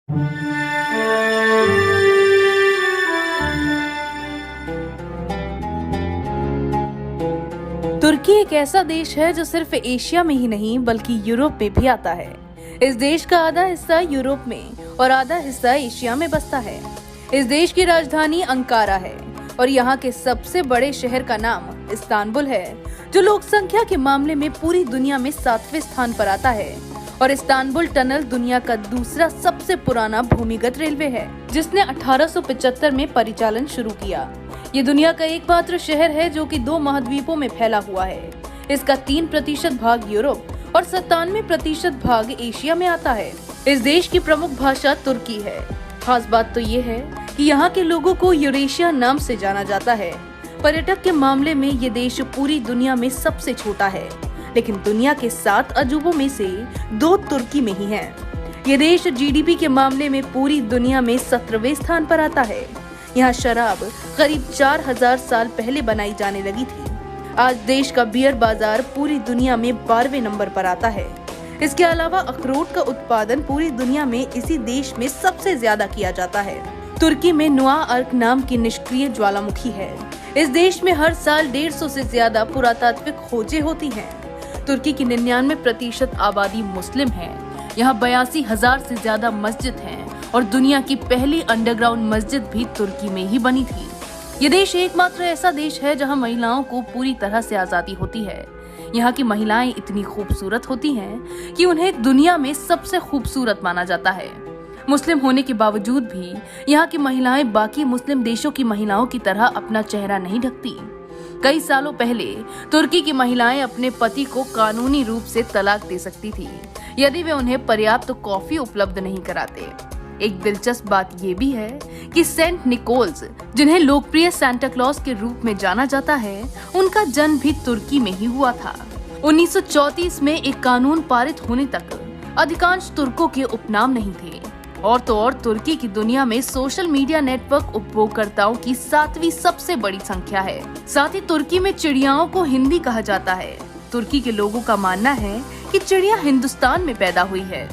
तुर्की एक ऐसा देश है जो सिर्फ एशिया में ही नहीं बल्कि यूरोप में भी आता है। इस देश का आधा हिस्सा यूरोप में और आधा हिस्सा एशिया में बसता है। इस देश की राजधानी अंकारा है और यहाँ के सबसे बड़े शहर का नाम इस्तांबुल है, जो लोक संख्या के मामले में पूरी दुनिया में 7वें स्थान पर आता है। और इस्तांबुल टनल दुनिया का दूसरा सबसे पुराना भूमिगत रेलवे है, जिसने 1875 में परिचालन शुरू किया। ये दुनिया का एकमात्र शहर है जो कि 2 महाद्वीपों में फैला हुआ है। इसका 3% भाग यूरोप और 97% भाग एशिया में आता है। इस देश की प्रमुख भाषा तुर्की है। खास बात तो ये है कि यहाँ के लोगों को यूरेशिया नाम से जाना जाता है। पर्यटक के मामले में ये देश पूरी दुनिया में सबसे छोटा है, लेकिन दुनिया के 7 अजूबों में से 2 तुर्की में ही हैं। ये देश जीडीपी के मामले में पूरी दुनिया में 17वें स्थान पर आता है। यहाँ शराब करीब 4000 साल पहले बनाई जाने लगी थी। आज देश का बियर बाजार पूरी दुनिया में 12वें नंबर पर आता है। इसके अलावा अखरोट का उत्पादन पूरी दुनिया में इसी देश में सबसे ज्यादा किया जाता है। तुर्की में नुआ अर्क नाम की निष्क्रिय ज्वालामुखी है। इस देश में हर साल 150 से ज्यादा पुरातात्विक खोजें होती हैं। तुर्की की 99% आबादी मुस्लिम है। यहाँ 82,000 से ज्यादा मस्जिद हैं और दुनिया की पहली अंडरग्राउंड मस्जिद भी तुर्की में ही बनी थी। ये देश एकमात्र ऐसा देश है जहाँ महिलाओं को पूरी तरह से आजादी होती है। यहाँ की महिलाएं इतनी खूबसूरत होती हैं कि उन्हें दुनिया में सबसे खूबसूरत माना जाता है। मुस्लिम होने के बावजूद भी यहाँ की महिलाएं बाकी मुस्लिम देशों की महिलाओं की तरह अपना चेहरा नहीं ढकती। कई सालों पहले तुर्की की महिलाएं अपने पति को कानूनी रूप से तलाक दे सकती थी यदि वे उन्हें पर्याप्त कॉफी उपलब्ध नहीं कराते। एक दिलचस्प बात ये भी है कि सेंट निकोल्स, जिन्हें लोकप्रिय सांता क्लॉज के रूप में जाना जाता है, उनका जन्म भी तुर्की में ही हुआ था। 1934 में एक कानून पारित होने तक अधिकांश तुर्कों के उपनाम नहीं थे। और तो और तुर्की की दुनिया में सोशल मीडिया नेटवर्क उपभोगकर्ताओं की 7वीं सबसे बड़ी संख्या है। साथ ही तुर्की में चिड़ियाओं को हिंदी कहा जाता है। तुर्की के लोगों का मानना है कि चिड़िया हिंदुस्तान में पैदा हुई है।